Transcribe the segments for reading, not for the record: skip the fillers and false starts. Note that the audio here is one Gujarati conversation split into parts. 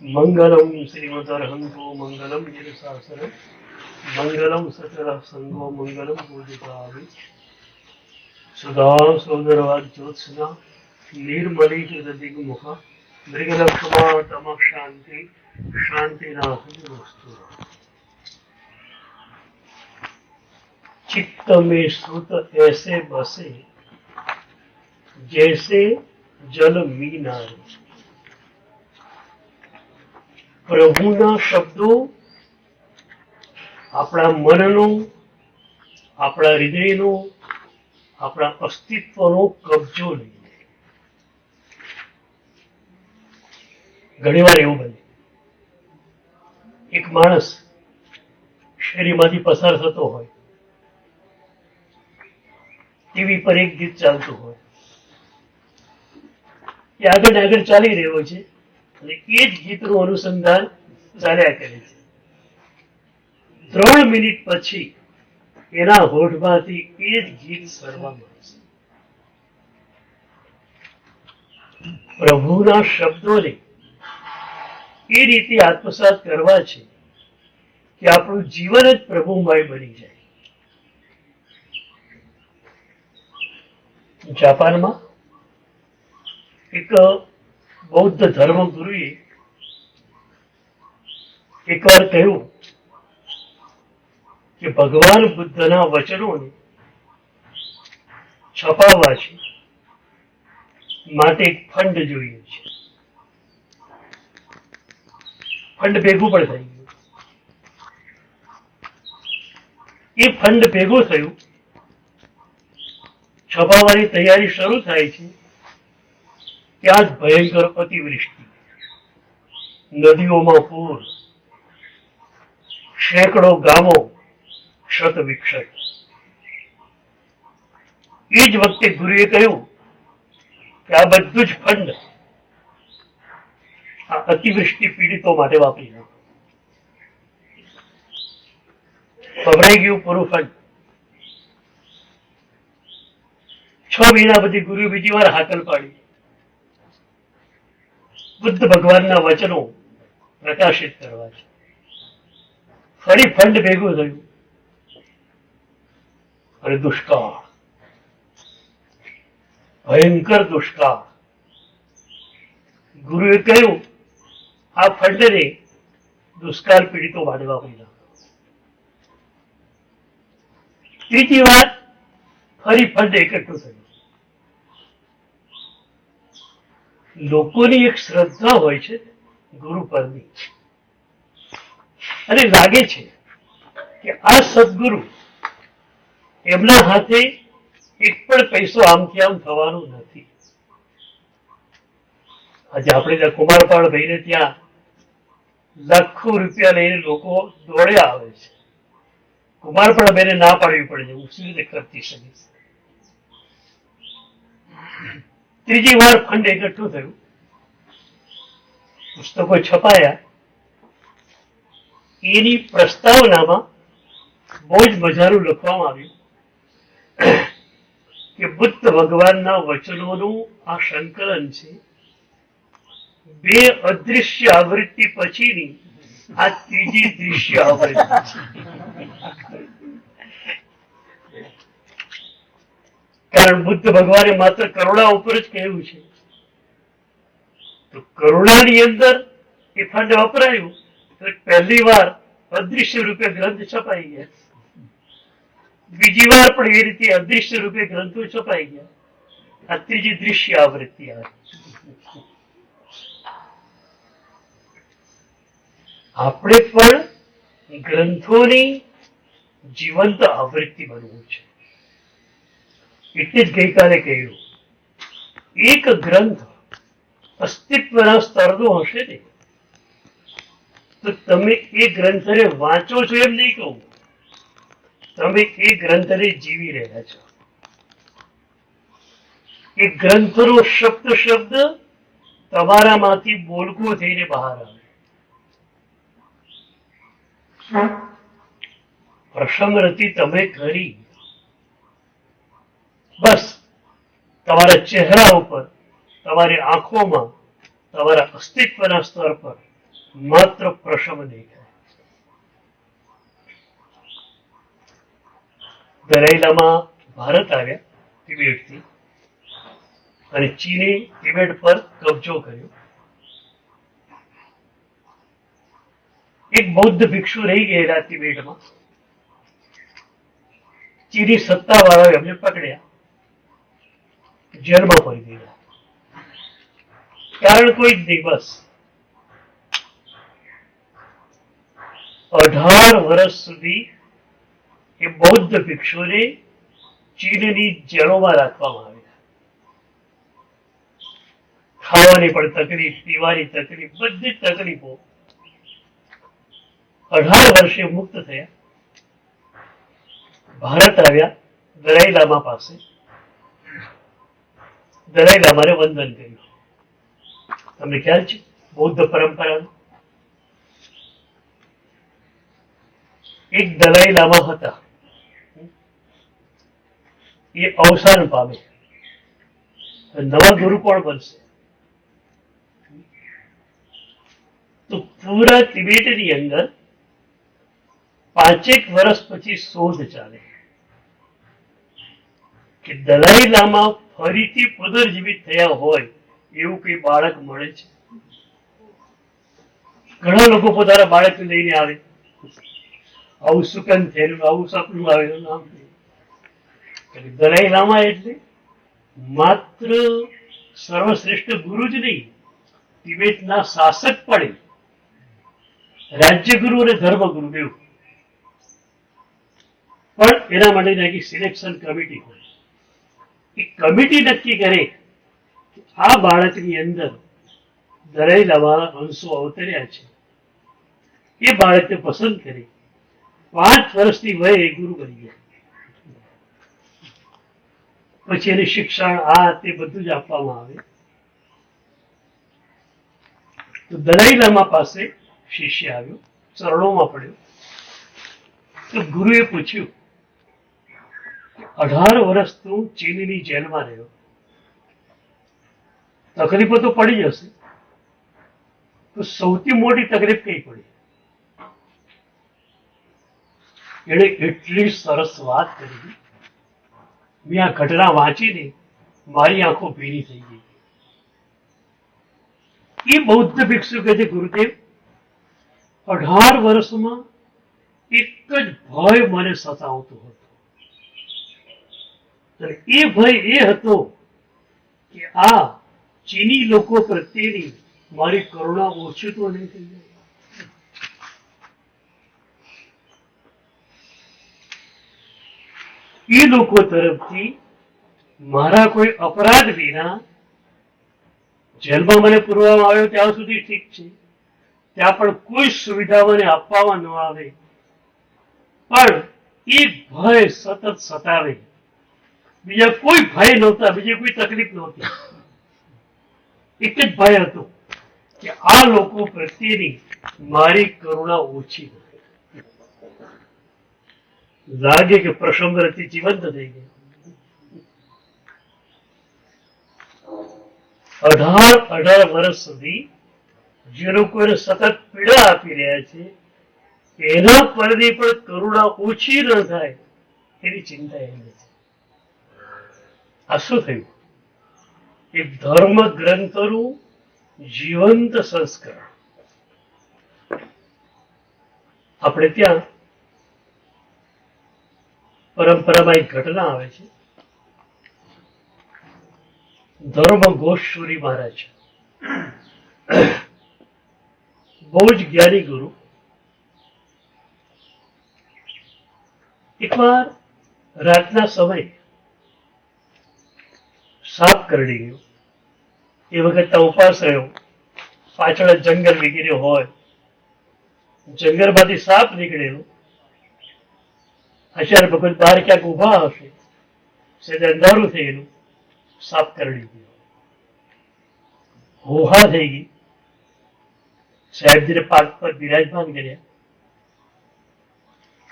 मंगलम श्रीमदर्हंतो मंगलम गिरशासनम मंगलम सचर संगो मंगलम पूजितावि सुधा सौदरवाज्योत्सना निर्मलीकृतदिग्मुख मृगलक्ष्मा तम शांति शांतिनाथस्तु चित्त में श्रुत ऐसे बसे जैसे जल मीनारे પ્રભુના શબ્દો આપણા મનનો આપણા હૃદયનો આપણા અસ્તિત્વનો કબજો લઈને ઘણીવાર એવું બને એક માણસ શેરીમાંથી પસાર થતો હોય ટીવી પર એક ગીત ચાલતું હોય એ આગળ આગળ ચાલી રહ્યો છે અને એ જ ગીતનું અનુસંધાન ચાલ્યા કરે છે 3 મિનિટ પછી એના હોઠમાંથી એ જ ગીત સરવા મળશે. પ્રભુના શબ્દોને એ રીતે આત્મસાત કરવા છે કે આપણું જીવન જ પ્રભુમય બની જાય. જાપાનમાં એક બૌદ્ધ ધર્મ ગુરુએ એકવાર કહ્યું કે ભગવાન બુદ્ધના વચનોને છપાવવા છે માટે એક ફંડ જોઈએ છે. ફંડ ભેગું પણ થઈ ગયું. એ ફંડ ભેગું થયું, છપાવવાની તૈયારી શરૂ થાય છે ત્યાં જ ભયંકર અતિવૃષ્ટિ, નદીઓમાં પૂર, સેંકડો ગામો ક્ષત વિક્ષત. એ જ વખતે ગુરુએ કહ્યું કે આ બધું જ ફંડ આ અતિવૃષ્ટિ પીડિતો માટે વાપરી નાખો. વપરાઈ ગયું પૂરું ફંડ. 6 મહિના પછી ગુરુએ બીજી વાર હાકલ પાડી. બુદ્ધ ભગવાનના વચનો પ્રકાશિત કરવા છે. ફરી ફંડ ભેગું થયું અને દુષ્કાળ, ભયંકર દુષ્કાળ. ગુરુએ કહ્યું આ ફંડને દુષ્કાળ પીડિતો માટે વાપરી નાખો. ત્રીજી વાર ફરી ફંડ એકઠું થયું. લોકોની એક શ્રદ્ધા હોય છે ગુરુ પરની, અને લાગે છે કે આ સદગુરુ એમના હાથે એક પણ પૈસો આમથી આમ થવાનો નથી. આજે આપણે ત્યાં કુમારપાળ ભાઈને ત્યાં લાખો રૂપિયા લઈને લોકો દોડ્યા આવે છે. કુમારપાળ ભાઈને ના પાડવી પડે છે, હું શું રીતે ખર્ચી શકીશ. ત્રીજી વાર ફંડ એકઠું થયું, પુસ્તકો છપાયા. એની પ્રસ્તાવનામાં બહુ જ મજાનું લખવામાં આવ્યું કે બુદ્ધ ભગવાનના વચનોનું આ સંકલન છે. 2 અદૃશ્ય આવૃત્તિ પછીની આ ત્રીજી દૃશ્ય આવૃત્તિ છે. કારણ બુદ્ધ ભગવાને માત્ર કરુણા ઉપર જ કહ્યું છે, તો કરુણાની અંદર એ ફંડ વપરાયું તો પહેલી વાર અદૃશ્ય રૂપે ગ્રંથ છપાઈ ગયા, બીજી વાર પણ એ રીતે અદૃશ્ય રૂપે ગ્રંથો છપાઈ ગયા. આ ત્રીજી દૃશ્ય આવૃત્તિ આવી. આપણે પણ ગ્રંથોની જીવંત આવૃત્તિ બનવું છે. એટલે જ ગઈકાલે કહ્યું એક ગ્રંથ અસ્તિત્વના સ્તરનો હશે ને તો તમે એ ગ્રંથને વાંચો છો એમ નહીં કહું, તમે એ ગ્રંથને જીવી રહ્યા છો. એ ગ્રંથનો શબ્દ તમારામાંથી બોલકો થઈને બહાર આવે. પ્રસંગરતિ તમે કરી, બસ તમારા ચહેરા ઉપર તમારી આંખોમાં તમારા અસ્તિત્વના સ્તર પર માત્ર પ્રશમ દેખાય. દલાઈ લામા ભારત આવ્યા તિબેટથી અને ચીને તિબેટ પર કબજો કર્યો. એક બૌદ્ધ ભિક્ષુ રહી ગયેલા તિબેટમાં. ચીની સત્તાવાળાએ એમને પકડ્યા, જેલમાં પડી દીધા. કારણ કોઈ જ નહીં, બસ 18 વર્ષ સુધી એ બૌદ્ધ ભિક્ષુને ચીનની જેલોમાં રાખવામાં આવ્યા. ખાવાની પણ તકલીફ, પીવાની તકલીફ, બધી જ તકલીફો. 18 વર્ષે મુક્ત થયા, ભારત આવ્યા દલાઈ લામા પાસે. દલાઈ લામાને વંદન કર્યું. તમને ખ્યાલ છે બૌદ્ધ પરંપરાનું? એક દલાઈ લામા હતા, એ અવસાન પામે, નવા ગુરુ પણ બનશે. તો પૂરા તિબેટની અંદર 5 વર્ષ પછી શોધ ચાલે કે દલાઈ લામા ફરીથી પુનર્જીવિત થયા હોય એવું કઈ બાળક મળે છે. ઘણા લોકો પોતાના બાળક લઈને આવે, આવું સુકન થયેલું, આવું સપનું આવેલું નામ. દલાઈ લામા એટલે માત્ર સર્વશ્રેષ્ઠ ગુરુ જ નહીં, તિબેટના શાસક પણ, રાજ્યગુરુ અને ધર્મગુરુ બેવ. પણ એના માટે એક સિલેક્શન કમિટી હોય. એ કમિટી નક્કી કરે કે આ બાળકની અંદર દલાઈ લામાના અંશો અવતર્યા છે. એ બાળકને પસંદ કરી 5 વર્ષની વયે ગુરુ બની ગયા. પછી એને શિક્ષણ આ તે બધું જ આપવામાં આવે. તો દલાઈ લામા પાસે શિષ્ય આવ્યો, ચરણોમાં પડ્યો. તો ગુરુએ પૂછ્યું, 18 વર્ષ તું ચીનની જેલમાં રહ્યો, તકલીફો તો પડી જશે, તો સૌથી મોટી તકલીફ કઈ પડી? એણે એટલી સરસ વાત કરી, મેં આ ઘટના વાંચીને મારી આંખો ભીની થઈ ગઈ. એ બૌદ્ધ ભિક્ષુ કહે છે, ગુરુદેવ 18 વર્ષમાં એક જ ભય મને સતાવતો હતો. એ ભય એ હતો કે આ ચીની લોકો પ્રત્યેની મારી કરુણા ઓછી તો નહીં થઈ જાય. એ લોકો તરફથી મારા કોઈ અપરાધ વિના જેલમાં મને પૂરવામાં આવ્યો ત્યાં સુધી ઠીક છે, ત્યાં પણ કોઈ સુવિધા મને આપવામાં ન આવે, પણ એ ભય સતત સતાવે. બીજા કોઈ ભય નહોતા, બીજી કોઈ તકલીફ નહોતી. એક જ ભય હતો કે આ લોકો પ્રત્યેની મારી કરુણા ઓછી નથી. લાગે કે પ્રસંગથી જીવંત થઈ ગઈ. 18 વર્ષ સુધી જે લોકોને સતત પીડા આપી રહ્યા છે એના પરથી પણ કરુણા ઓછી ન થાય એની ચિંતા એ નથી. આ શું થયું? એક ધર્મ ગ્રંથોનું જીવંત સંસ્કરણ. આપણે ત્યાં પરંપરામાં એક ઘટના આવે છે. ધર્મ ઘોષસુરી મહારાજ બહુ જ જ્ઞાની ગુરુ. એકવાર રાતના સમય સાપ કરડી ગયો. એ વખત ઉપવાસ રહ્યો, પાછળ જંગલ વગેરે હોય, જંગલમાંથી સાપ નીકળેલો. આચાર્ય ભગવત બહાર ક્યાંક ઉભા હશે, સીધે અંધારું થયેલું, સાપ કરડી ગયો. હોહા થઈ ગઈ. સાહેબજીને પાક પર બિરાજમાન કર્યા.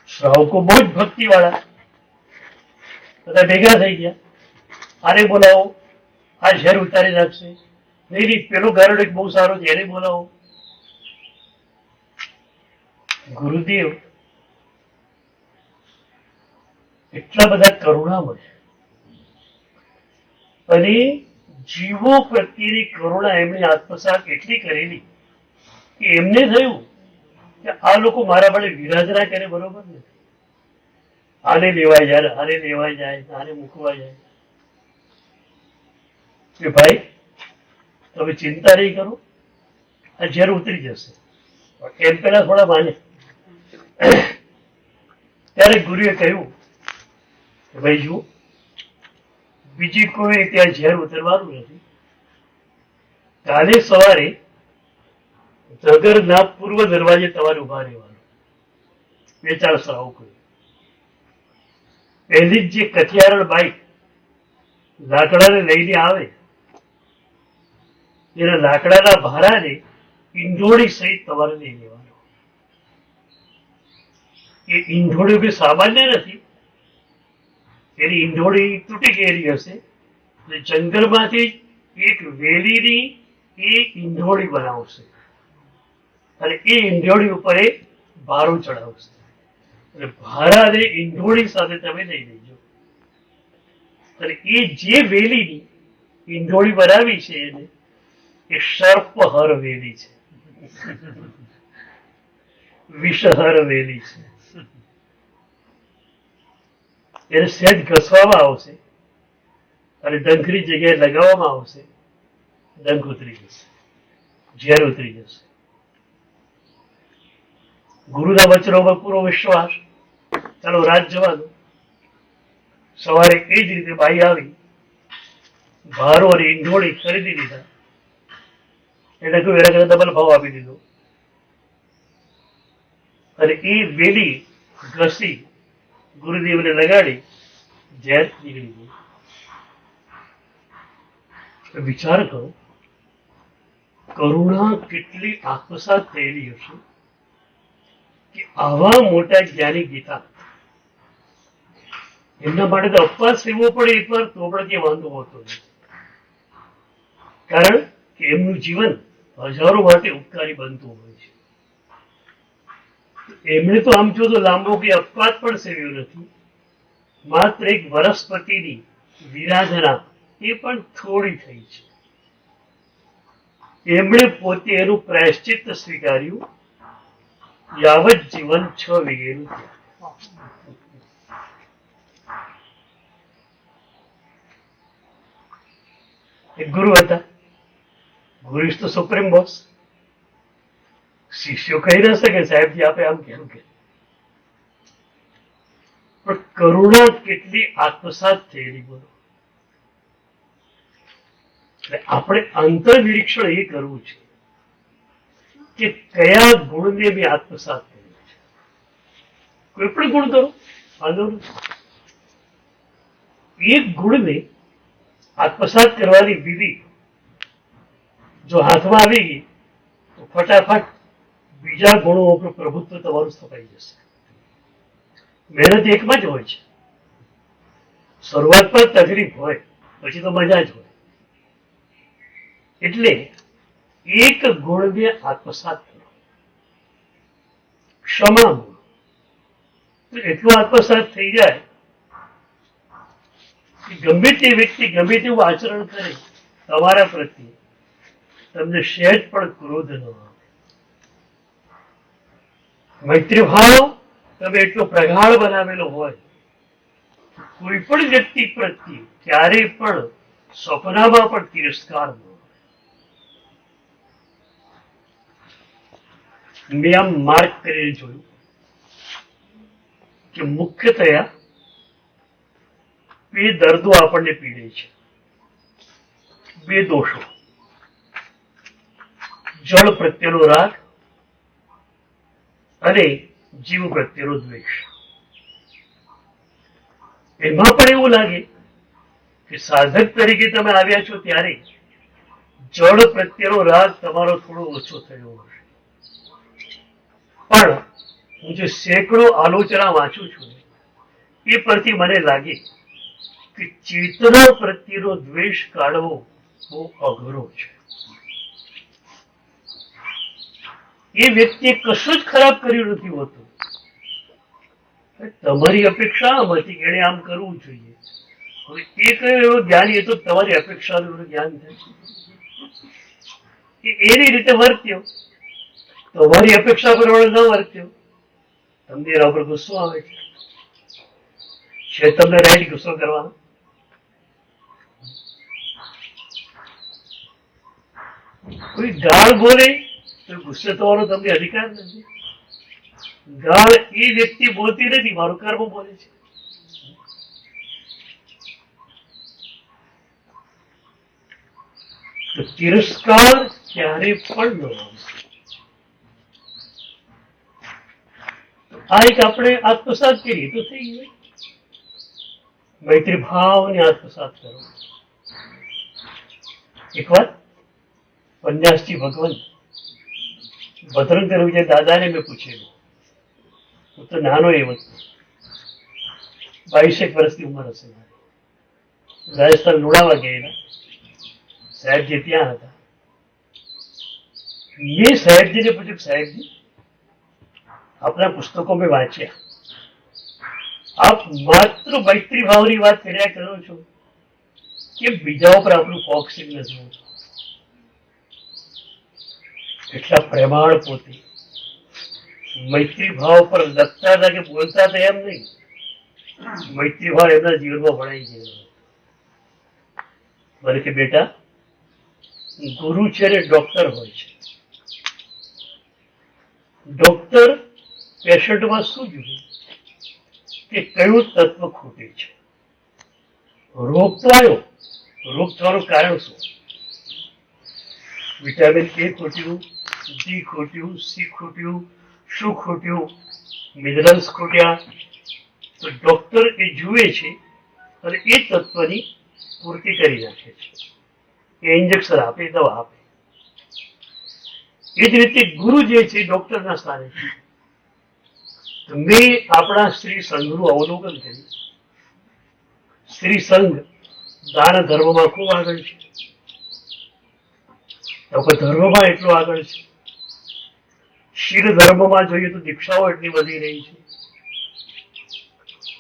શ્રાવકો બહુ જ ભક્તિ વાળા બધા ભેગા થઈ ગયા. આને બોલાવો, આ ઝેર ઉતારી નાખશે. નહીં નહીં, પેલો ગારોડ એક બહુ સારો છે, એને બોલાવો. ગુરુદેવ એટલા બધા કરુણામય અને જીવો પ્રત્યેની કરુણા એમણે આત્મસાત એટલી કરેલી કે એમને થયું કે આ લોકો મારા વડે વિરાજના કરે બરોબર નથી. આને લેવાય જાય, આને લેવાય જાય, આને મૂકવા જાય. કે ભાઈ તમે ચિંતા નહીં કરો, આ ઝેર ઉતરી જશે. એમ પેલા થોડા માને. ત્યારે ગુરુએ કહ્યું કે ભાઈ જુઓ, બીજી કોઈ ત્યાં ઝેર ઉતરવાનું નથી. કાલે સવારે નગરના પૂર્વ દરવાજે તમારે ઉભા રહેવાનું. 2-4 સરાવ કર્યું. પહેલી જ જે કથિયારણ બાઈક લાકડાને લઈને આવે એના લાકડાના ભારાને ઈંઢોળી સહિત તમારે લઈ લેવાનો. એ ઈંઢોળી કોઈ સામાન્ય નથી. એની ઈંઢોળી તૂટી ગયેલી હશે. જંગલમાંથી એક વેલીની એ ઈંઢોળી બનાવશે અને એ ઈંઢોળી ઉપર એ ભારો ચડાવશે. અને ભારાને ઈંઢોળી સાથે તમે લઈ લેજો. અને એ જે વેલીની ઈંઢોળી બનાવી છે એને એ સર્પહર વેલી છે, વિષહર વેલી છે. એને સહેજ ઘસવામાં આવશે અને ડંખની જગ્યાએ લગાવવામાં આવશે. ડંખ ઉતરી જશે, ઝેર ઉતરી જશે. ગુરુના વચનોમાં પૂરો વિશ્વાસ. ચાલો રાત જવા દો. સવારે એ જ રીતે બાઈ આવી, ભારો અને ઈંઢોળી ખરીદી લીધા. એને કહ્યું એના કરતા ડબલ ભાવ આપી દીધો અને એ વેલી ઘસી ગુરુદેવને લગાડી ઝેર નીકળી ગયું. વિચાર કરો, કરુણા કેટલી આત્મસાત થયેલી હશે કે આવા મોટા જ્ઞાની ગીતા એમના માટે તો અપવાસ લેવો પડે એકવાર તો પણ કે વાંધો હોતો નથી. કારણ કે એમનું જીવન હજારો માટે ઉપકારી બનતું હોય છે. એમણે તો આમ જો તો લાંબો કે અપવાદ પણ સેવ્યો નથી. માત્ર એક વનસ્પતિની વિરાધના એ પણ થોડી થઈ છે. એમણે પોતે એનું પ્રાયશ્ચિત્ત સ્વીકાર્યું. યાવત જીવન 6 વીઘેનું એક ગુરુ હતા. ગુરુ ઇઝ તો સુપ્રીમ બોસ. શિષ્યો કહી ન શકે સાહેબજી આપે આમ કેમ કે, પણ કરુણા કેટલી આત્મસાત થયેલી બોલો. આપણે અંતર નિરીક્ષણ એ કરવું છે કે કયા ગુણને મેં આત્મસાત કર્યું છે. કોઈ પણ ગુણ કરો વાંધો નથી. એક ગુણને આત્મસાત કરવાની વિધિ જો હાથમાં આવી ગઈ તો ફટાફટ બીજા ગુણો ઉપર પ્રભુત્વ તમારું સ્થપાઈ જશે. મહેનત એકમાં જ હોય છે. શરૂઆતમાં તકલીફ હોય, પછી તો મજા જ હોય. એટલે એક ગુણને આત્મસાત કરો. ક્ષમા ગુણ એટલું આત્મસાત થઈ જાય કે ગમે તે વ્યક્તિ ગમે તેવું આચરણ કરે તમારા પ્રત્યે તમને સહેજ પણ ક્રોધ ન આવે. મૈત્રી ભાવ તમે એટલો પ્રગાઢ બનાવેલો હોય કોઈ પણ વ્યક્તિ પ્રત્યે ક્યારેય પણ સપનામાં પણ તિરસ્કાર ન હોય. મેં આમ માર્ક કરીને જોયું કે મુખ્યતયા 2 દર્દો આપણને પીડે છે. 2 દોષો, જળ પ્રત્યેનો રાગ અને જીવ પ્રત્યેનો દ્વેષ. એમાં પણ એવું લાગે કે સાધક તરીકે તમે આવ્યા છો ત્યારે જળ પ્રત્યેનો રાગ તમારો થોડો ઓછો થયો હશે. પણ હું જે સેંકડો આલોચના વાંચું છું એ પરથી મને લાગે કે ચેતના પ્રત્યેનો દ્વેષ કાઢવો બહુ અઘરો છે. એ વ્યક્તિએ કશું જ ખરાબ કર્યું નથી હોતું. તમારી અપેક્ષા આમ હતી કે એને આમ કરવું જોઈએ. હવે એ કયો એવો જ્ઞાની એ તો તમારી અપેક્ષાનું જ્ઞાન થાય કે એની રીતે વર્ત્યો, તમારી અપેક્ષા પ્રમાણે ન વર્ત્યો, તમને એના પર ગુસ્સો આવે છે તમને રાઈટ ગુસ્સો કરવાનો. કોઈ ગાળ બોલે તો ગુસ્સે થવાનો તમને અધિકાર નથી. ગાળ એ વ્યક્તિ બોલતી નથી, મારું કર્મ બોલે છે. તો તિરસ્કાર ક્યારે પણ ન આવે. આ એક આપણે આત્મસાત કરીએ તો થઈ ગયું. મૈત્રી ભાવને આત્મસાત કરો. એક વાત પન્યાસથી ભગવાન ભદ્રંકર વિજય દાદાને મેં પૂછેલું. હું તો નાનો એવો 22 વર્ષની ઉંમર હશે. રાજસ્થાન લુણાવા ગયેલા, સાહેબજી ત્યાં હતા. મેં સાહેબજીને પૂછ્યું, સાહેબજી આપના પુસ્તકો મેં વાંચ્યા, આપ માત્ર મૈત્રી ભાવની વાત કર્યા કરો છો કે બીજા ઉપર આપણું ફોકસિંગ નથી હોતું. એટલા પ્રેમાળ પોતે મૈત્રી ભાવ પર લખતા હતા કે બોલતા હતા એમ નહીં. મૈત્રી ભાવ એમના જીવનમાં ભણાઈ ગયેલો. મને કે બેટા, ગુરુ છે ને ડોક્ટર હોય છે. ડોક્ટર પેશન્ટમાં શું જુએ કે કયું તત્વ ખૂટે છે. રોગ તો આવ્યો, રોગ થવાનું કારણ શું? વિટામિન એ ખૂટ્યું, ડી ખૂટ્યું, સી ખૂટ્યું, શું ખૂટ્યું, મિનરલ્સ ખૂટ્યા. તો ડોક્ટર એ જુએ છે અને એ તત્વની પૂર્તિ કરી નાખે છે. એ ઇન્જેક્શન આપે, દવા આપે. એ જ રીતે ગુરુ જે છે ડોક્ટરના સ્થાને છે. તો મેં આપણા શ્રી સંઘનું અવલોકન કર્યું. શ્રી સંઘ દાન ધર્મમાં ખૂબ આગળ છે. ધર્મમાં એટલો આગળ છે. શીલ ધર્મમાં જોઈએ તો દીક્ષાઓ એટલી વધી રહી છે.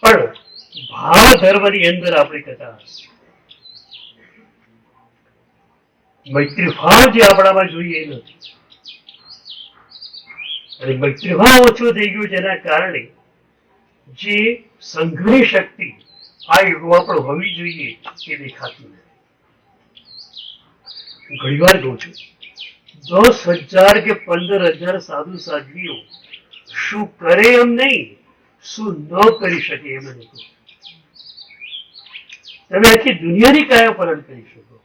પણ ભાવ ધર્મની અંદર આપણી કથા હશે. મૈત્રી ભાવ જે આપણામાં જોઈએ એ નથી. અને મૈત્રી ભાવ ઓછો થઈ ગયો જેના કારણે જે સંઘની શક્તિ આ યુગમાં પણ હોવી જોઈએ એ દેખાતી નથી. ઘણી વાર કહું છું, 10,000 કે 15,000 સાધુ સાધ્વીઓ શું કરે એમ નહીં, શું ન કરી શકે એમ નહીં. તમે આખી દુનિયાની કાયાપલટ કરી શકો.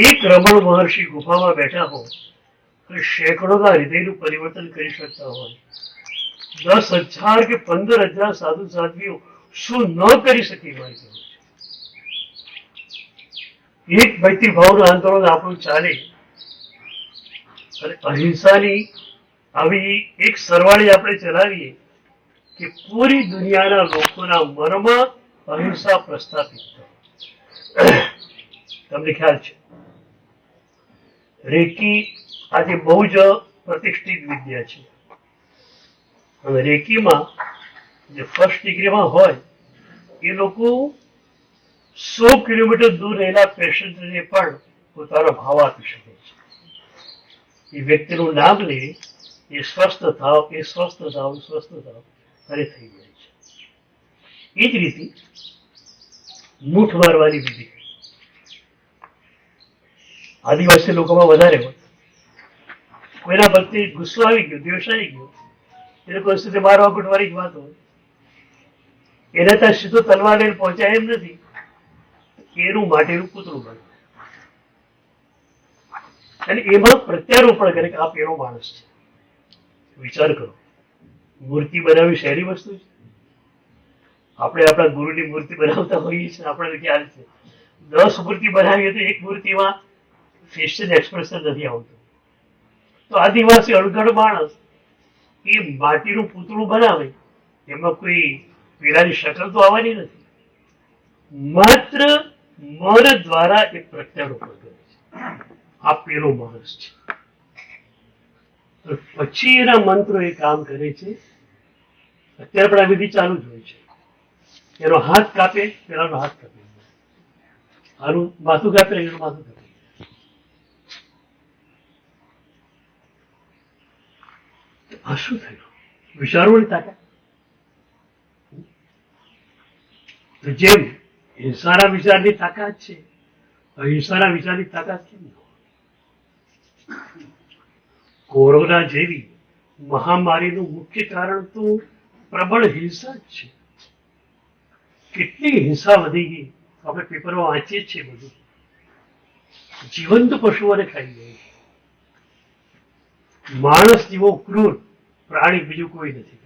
એક રમણ મહર્ષિ ગુફામાં બેઠા હો અને સેંકડોના હૃદયનું પરિવર્તન કરી શકતા હોય. 10,000 કે 15,000 સાધુ સાધ્વીઓ શું ન કરી શકે? એક મૈત્રી ભાવનું આંદોલન આપણું ચાલે અને અહિંસાની આવી એક સરવાળી આપણે ચલાવીએ કે પૂરી દુનિયાના લોકોના મનમાં અહિંસા પ્રસ્થાપિત થાય. તમને ખ્યાલ છે, રેકી આજે બહુ જ પ્રતિષ્ઠિત વિદ્યા છે. અને રેકીમાં જે ફર્સ્ટ ડિગ્રીમાં હોય એ લોકો 100 કિલોમીટર દૂર રહેલા પેશન્ટને પણ પોતાનો ભાવ આપી શકે છે. એ વ્યક્તિનું નામ લે, એ સ્વસ્થ થાવ, એ સ્વસ્થ થાવ, સ્વસ્થ થાવ, અરે થઈ જાય છે. એ જ રીતે મૂઠ મારવાની વિધિ આદિવાસી લોકોમાં વધારે હોય. કોઈના પ્રત્યે ગુસ્સો આવી ગયો, દ્વેષ આવી ગયો, એ લોકો સુધી મારવા કૂટવાની જ વાત હોય. એને ત્યાં સીધો તલવાર લઈને પહોંચાય એમ નથી. એનું માટેનું પૂતળું બને અને એમાં પ્રત્યારોપણ કરે કે આ પેલો માણસ છે. વિચાર કરો, મૂર્તિ બનાવવી સહેલી વસ્તુ છે? આપણે આપણા ગુરુની મૂર્તિ બનાવતા હોઈએ છીએ, આપણને ખ્યાલ છે. 10 મૂર્તિ બનાવીએ તો એક મૂર્તિમાં ફેશિયલ એક્સપ્રેશન નથી આવતું. તો આદિવાસી અણઘડ માણસ એ માટીનું પૂતળું બનાવે, એમાં કોઈ પેલાની શકલ તો આવવાની નથી, માત્ર મન દ્વારા એ પ્રત્યારોપણ કરે છે, આ પેલો માણસ છે. પછી એના મંત્રો એ કામ કરે છે. અત્યારે પણ આ વિધિ ચાલુ જ હોય છે. એનો હાથ કાપે, પેલાનો હાથ કાપે, આનું માથું કાપે, એનું માથું કાપે. આ શું થયું? વિચારવાની તાકાત. તો જેમ હિંસાના વિચારની તાકાત છે, અહિંસાના વિચારની તાકાત કેમ ન હોય? કોરોના જેવી મહામારીનું મુખ્ય કારણ તો પ્રબળ હિંસા જ છે. કેટલી હિંસા વધી ગઈ, આપણે પેપરમાં વાંચીએ જ છીએ બધું. જીવંત પશુઓને ખાઈ જાય. માણસ જેવો ક્રૂર પ્રાણી બીજું કોઈ નથી.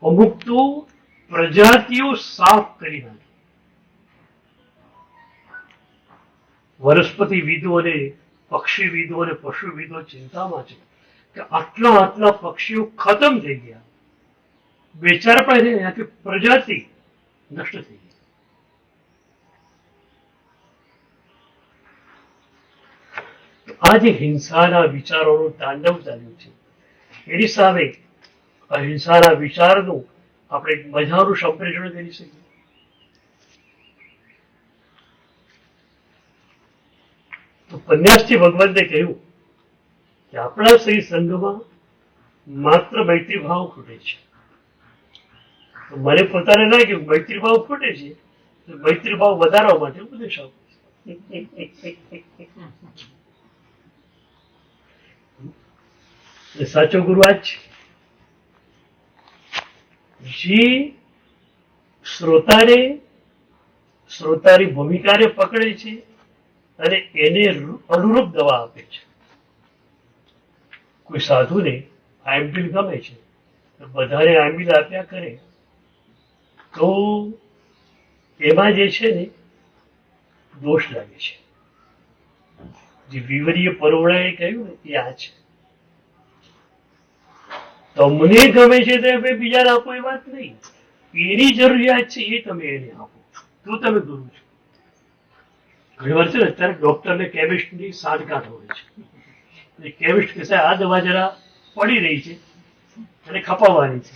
અમુક તો પ્રજાતિઓ સાફ કરી નાખી. વનસ્પતિવિદો અને પક્ષીવિદો અને પશુવિદો ચિંતામાં છે કે આટલા આટલા પક્ષીઓ ખતમ થઈ ગયા, બેચાર પણ આખી પ્રજાતિ નષ્ટ થઈ ગઈ. આ જે હિંસાના વિચારોનું તાંડવ ચાલ્યું છે, એની સામે અહિંસાના વિચારનું આપણે એક મજાનું સંપ્રેષણ કરી શકીએ. તો પન્યાસથી ભગવાનને કહ્યું કે આપણા શ્રી સંઘમાં માત્ર મૈત્રી ભાવ ખૂટે છે. તો મને પોતાને લાગ્યું મૈત્રી ભાવ ખૂટે છે, તો મૈત્રી ભાવ વધારવા માટે ઉપદેશ આપું. સાચો ગુરુ આ જ છે, જે શ્રોતાની ભૂમિકાને પકડે છે અને એને અનુરૂપ દવા આપે છે. કોઈ સાધુને આંબીલ ગમે છે, બધાને આંબીલ આપ્યા કરે તો એમાં જે છે ને દોષ લાગે છે. જે વિવરીય પરોવડાએ કહ્યું ને એ આ છે. તમને ગમે છે તો બીજાને આપો એ વાત નહીં, એની જરૂરિયાત છે એ તમે એને આપો, તો તમે ગુરુ છો. ઘણી વાર છે ને અત્યારે ડોક્ટરને કેમિસ્ટની સાંઠગાંઠ હોય છે. કેમિસ્ટ કહે છે આ દવા જરા પડી રહી છે અને ખપાવવાની છે.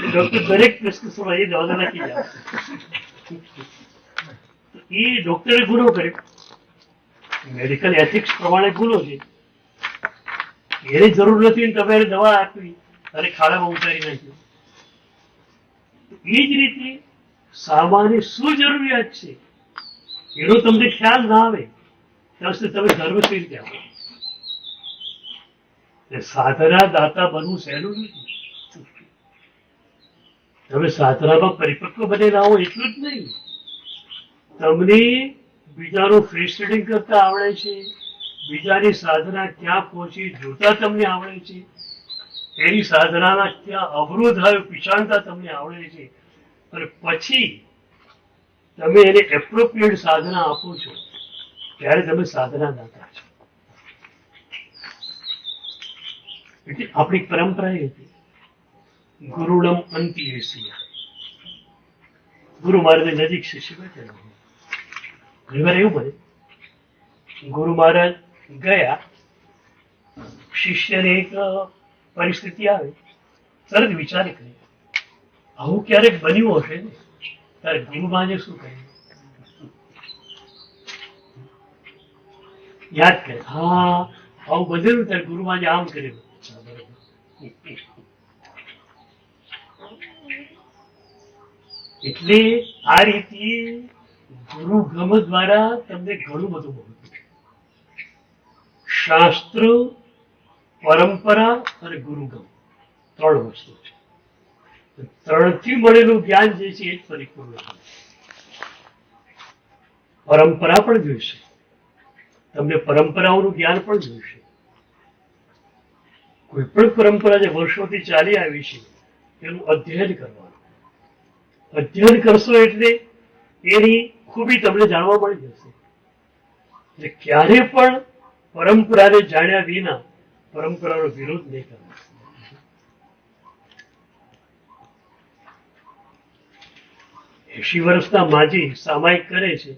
ડોક્ટર દરેક પ્રિસ્ક્રિપ્શનમાં એ દવા નાખી જાય. એ ડોક્ટરે ગુનો કર્યો, મેડિકલ એથિક્સ પ્રમાણે ગુનો છે. એની જરૂર નથી ને તમે એને દવા આપી અને ખાડામાં ઉતારી નાખ્યું. એ જ રીતે સામાન્ય શું જરૂરિયાત છે એનો તમને ખ્યાલ ના આવે ત્યાં સુધી તમે ધર્મ કેવી રીતે આપો? સાધના દાતા બનવું સહેલું નથી. તમે સાધનામાં પરિપક્વ બનેલા હો એટલું જ નહીં, તમને બીજાનું ફેસ રીડિંગ કરતા આવડે છે, બીજાની સાધના ક્યાં પહોંચી જોતા તમને આવડે છે, એની સાધનાના ક્યાં અવરોધ આવ્યો પીછાણતા તમને આવડે છે, અને પછી તમે એને એપ્રોપ્રિએટ સાધના આપો છો ત્યારે તમે સાધના દાતા છો. એટલે આપણી પરંપરા એ હતી ગુરુડમ અંતિએસિયા. ગુરુ મહારાજ નજીક શિષ્ય બેઠેલો. ઘણી વાર એવું બને ગુરુ મહારાજ ગયા, શિષ્યને એક પરિસ્થિતિ આવે, તરત વિચાર કરે આવું ક્યારેક બન્યું હશે ને, ત્યારે ગુરુ મહારાજે શું કહ્યું યાદ કરે. હા આવું બનેલું ત્યારે ગુરુ મહારાજે આમ કરેલું. એટલે આ રીતે ગુરુ ગમ દ્વારા તમને ઘણું બધું મળ્યું. શાસ્ત્ર, પરંપરા અને ગુરુગમ ત્રણ વસ્તુ છે. ત્રણથી મળેલું જ્ઞાન જે છે એ જ પરિપૂર્ણ છે. પરંપરા પણ જોઈશે, તમને પરંપરાઓનું જ્ઞાન પણ જોઈશે. કોઈ પણ પરંપરા જે વર્ષોથી ચાલી આવી છે એનું અધ્યયન કરવાનું. અધ્યયન કરશો એટલે એની ખૂબી તમને જાણવા મળી જશે. એટલે ક્યારે પણ પરંપરાને જાણ્યા વિના પરંપરાનો વિરોધ નહીં કરવો. 80 વર્ષના માજી સામાયિક કરે છે,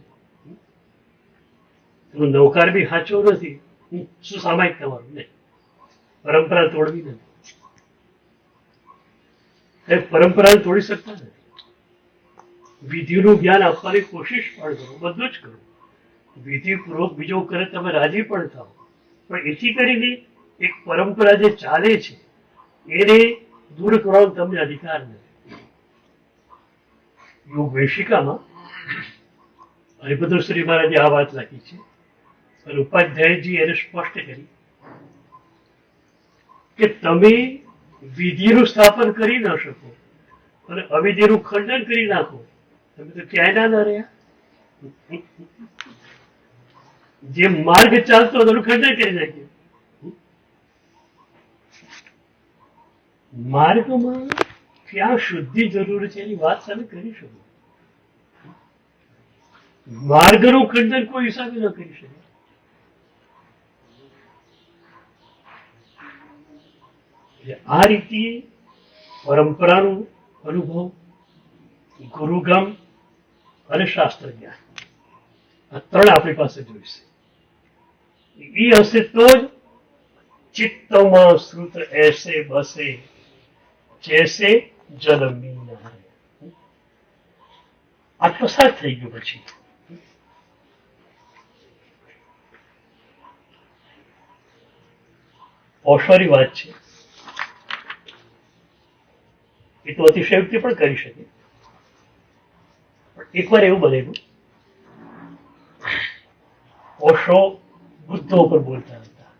એનો નૌકાર બી સાચો નથી. શું સામાયિક તમારું? નહીં, પરંપરા તોડવી નથી. એ પરંપરા તોડી શકતા નથી. વિધિનું જ્ઞાન આપવાની કોશિશ પણ કરો, બધું જ કરો. વિધિપૂર્વક બીજો કરે તમે રાજી પણ થાઓ, પણ એથી કરીને એક પરંપરા જે ચાલે છે એને દૂર કરવાનો તમને અધિકાર નથી. યોગ વેશિકામાં હરિભદ્ર શ્રી મહારાજે આ વાત લખી છે અને ઉપાધ્યાયજી એને સ્પષ્ટ કરી કે તમે વિધિનું સ્થાપન કરી ન શકો અને અવિધિનું ખંડન કરી નાખો, તમે તો ક્યાંય ના રહ્યા. જે માર્ગ ચાલતો હતો એનું ખંડન કરી નાખ્યું. માર્ગમાં ક્યાં શુદ્ધિ જરૂર છે એની વાત તમે કરી શકો. માર્ગનું ખંડન કોઈ હિસાબે ન કરી શકે. આ રીતે પરંપરાનું અનુભવ, ગુરુગામ અને શાસ્ત્ર જ્ઞાન, આ ત્રણ આપણી પાસે જોઈશે. એ હશે તો જ ચિત્તમાં શ્રુત એસે બસે જૈસે જલમી ન હરે. આત્મસાત થઈ ગયું. પછી ઓશોની વાત છે, એ તો અતિશયોક્તિ પણ કરી શકે. પણ એકવાર એવું બનેલું, ઓશો બુદ્ધો પર બોલતા હતા.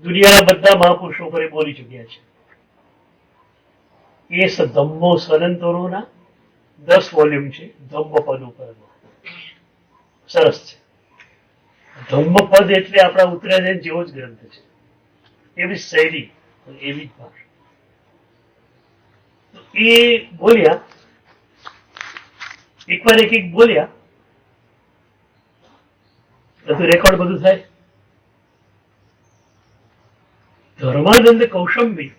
દુનિયાના બધા મહાપુરુષો પર એ બોલી ચુક્યા છે. એ ધમ્મો સનંતરોના 10 વોલ્યુમ છે. ધમ્મપદ ઉપર સરસ છે. ધમ્મપદ એટલે આપણા ઉત્તરાયણ જેવો જ ગ્રંથ છે. એવી શૈલી, એવી જ ભાષા. એ બોલ્યા, એકવાર એક બોલ્યા, બધું રેકોર્ડ બધું થાય. ધર્માનંદ કૌશંબી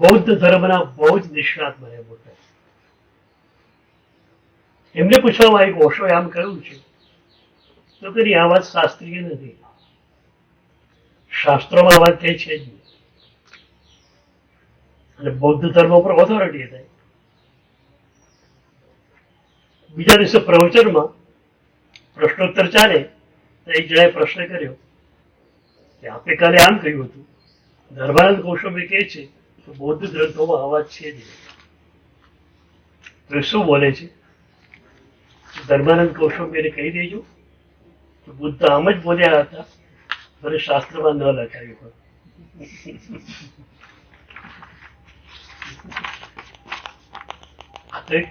બૌદ્ધ ધર્મના બહુ જ નિષ્ણાત મને બોલતા. એમને પૂછવામાં આવ્યું, ઓશોએ આમ કહ્યું છે, તો કરી આ વાત શાસ્ત્રીય નથી. શાસ્ત્રોમાં આ વાત કઈ છે જ નહીં. અને બૌદ્ધ ધર્મ પર ઓથોરિટી થાય. બીજા દિવસે પ્રવચનમાં પ્રશ્નોત્તર ચાલે તો એક જણાએ પ્રશ્ન કર્યો કે આપે કાલે આમ કહ્યું હતું, ધર્માનંદ કૌશંબી કહે છે તો બૌદ્ધ ગ્રંથોમાં આ વાત છે જ નહીં. તો શું બોલે છે? ધર્માનંદ કૌશંબીને કહી દેજો કે બુદ્ધ આમ જ બોલ્યા હતા, ભલે શાસ્ત્રમાં ન લખાયું.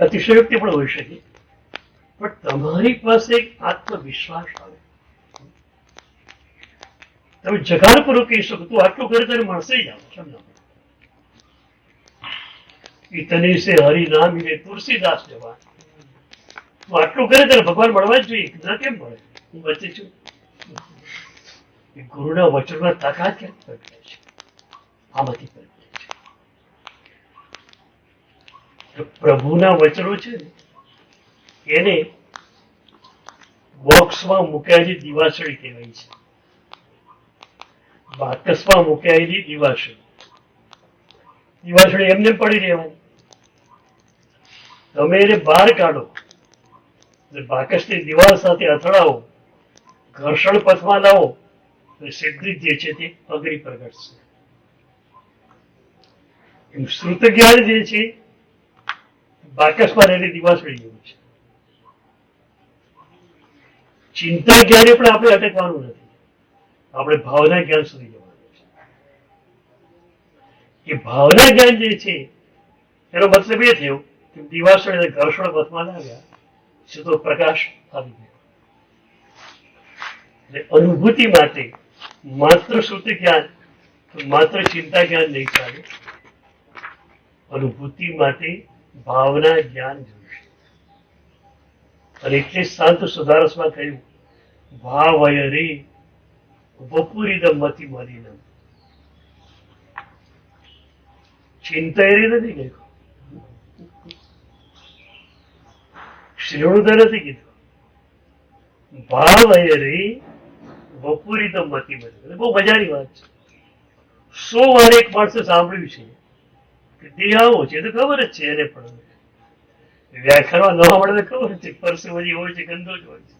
અતિશયોક્તિ પણ હોઈ શકે, પણ તમારી પાસે એક આત્મવિશ્વાસ આવે. તમે જગાડપૂર્વક કહી શકો, તું આટલું કરે તને મળશે જ. ઇતને સે હરિ ના મિલે તુલસીદાસ જવાન. તું આટલું કરે તને ભગવાન મળવા જ જોઈએ. ના કેમ મળે? હું વચ્ચે છું. ગુરુના વચનમાં તાકાત કેમ પ્રગટે છે? આમાંથી પ્રગટે છે. પ્રભુના વચનો છે ને, એને બોક્સમાં મુકાયેલી દિવાસળી કહેવાય છે. બાકસમાં મુકાયેલી દિવાસળી. દિવાસળી એમને પડી રહેવાની. તમે એને બહાર કાઢો, બાકસની દિવાલ સાથે અથડાવો, ઘર્ષણ પથમાં લાવો, તો સિદ્ધિ જે છે તે અઘરી પ્રગટશે. એમ શ્રુત જ્ઞાન જે છે બાકસમાં રહેલી દિવાસળી જેવું છે. ચિંતા જ્ઞાને પણ આપણે અટકવાનું નથી. આપણે ભાવના જ્ઞાન સુધી જવાનું છે. એ ભાવના જ્ઞાન જે છે એનો મતલબ એ થયો કે દિવાસળી ઘર્ષણ પથમાં લાવ્યા, સીધો પ્રકાશ આવી ગયો. અનુભૂતિ માટે માત્ર શ્રુત જ્ઞાન, માત્ર ચિંતા જ્ઞાન નહીં ચાલે. અનુભૂતિ માટે ભાવના જ્ઞાન જોઈશે. અને એટલે શાંત સુધારસમાં કહ્યું, ભાવય રે વપુરિદમ મતિ મલિનમ. ચિંતા એ નથી કહ્યું, શિરોડું નથી કીધું. ભાવ હરી વપુરી તો મતી બને. બહુ મજાની વાત છે. 100 વાર એક માણસે સાંભળ્યું છે કે દેહ આવો છે, તો ખબર જ છે એને પણ. વ્યાખ્યાનમાં ન આવડે તો ખબર છે પરસેવો જે હોય છે ગંદો જ હોય છે,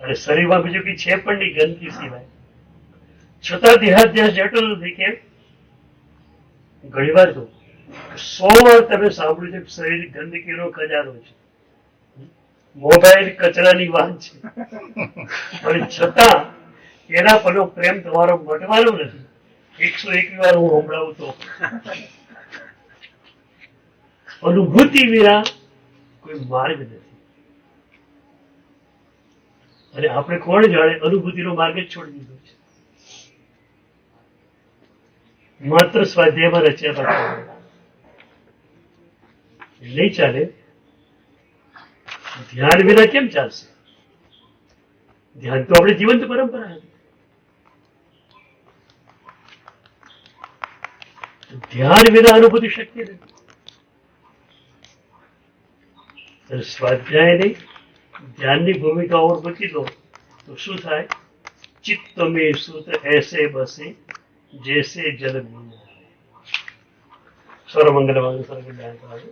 અને શરીરમાં બીજું કઈ છે પણ નહીં ગંદકી સિવાય. છતાં દેહાધ્યાસ જતો નથી. કેમ? ઘણી વાર કહું 100 વાર તમે સાંભળ્યું છે કે શરીર ગંદકીનો ખજાનો છે, મોબાઈલ કચરાની વાત છે, પણ છતાં એના પરનો પ્રેમ તમારો મટવાનો નથી. 101 વાર હું સંભળાવું તો અનુભૂતિ વિના કોઈ માર્ગ નથી. અને આપણે કોણ જાણે અનુભૂતિનો માર્ગ જ છોડી દીધો છે. માત્ર સ્વાધ્યાયમાં રચ્યા પાછળ નહીં ચાલે. ધ્યાન વિના કેમ ચાલશે? ધ્યાન તો આપણે જીવંત પરંપરા હતી. ધ્યાન વિના અનુભૂતિ શક્ય નથી. સ્વાધ્યાય નહીં, ધ્યાનની ભૂમિકા ઓર મૂકી દો તો શું થાય? ચિત્ત में सुत ऐसे बसे जैसे जल में. સર્વમંગલ સર્વ કલ્યાણ.